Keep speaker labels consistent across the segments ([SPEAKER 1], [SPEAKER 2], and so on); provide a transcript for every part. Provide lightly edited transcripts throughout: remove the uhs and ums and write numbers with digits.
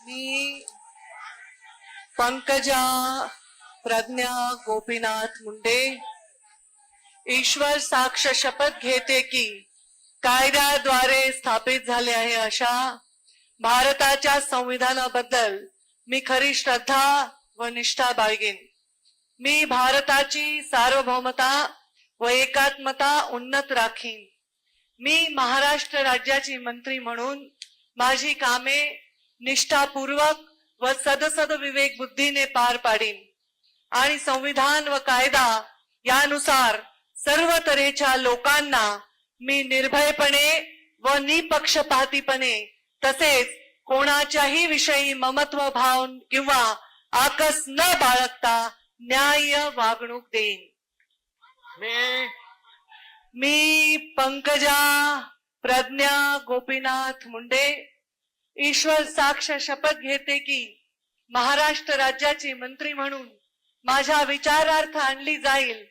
[SPEAKER 1] मी पंकजा प्रज्ञा गोपीनाथ मुंडे ईश्वर साक्ष शपथ घेते की कायद्याद्वारे स्थापित झाले आहे अशा भारताच्या संविधानाबद्दल मी खरी श्रद्धा व निष्ठा बाळगेन. मी भारताची सार्वभौमता व एकात्मता उन्नत राखीन. मी महाराष्ट्र राज्याची मंत्री म्हणून माझी कामे निष्ठापूर्वक व सदसद विवेक बुद्धीने पार पाडीन आणि संविधान व कायदा यानुसार सर्व तऱ्हेच्या लोकांना मी निर्भयपणे व निपक्षपातीपणे तसेच कोणाच्याही विषयी ममत्व भाव किंवा आकस न बाळगता न्याय्य वागणूक देईन. मी पंकजा प्रज्ञा गोपीनाथ मुंडे ईश्वर साक्ष शपथ घेते की महाराष्ट्र राज्याची मंत्री म्हणून माझ्या विचारार्थ आणली जाईल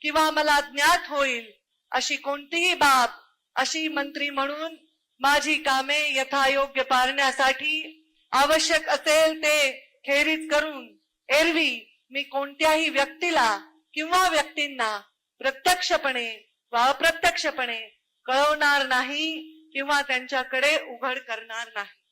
[SPEAKER 1] किंवा मला ज्ञात होईल अशी कोणतीही बाब अशी मंत्री म्हणून माझी कामे यथायोग्य पाळण्यासाठी आवश्यक असेल ते खेरीज करून एरवी मी कोणत्याही व्यक्तीला किंवा व्यक्तींना प्रत्यक्षपणे व अप्रत्यक्षपणे कळवणार नाही किंवा त्यांच्याकडे उघड करणार नाही.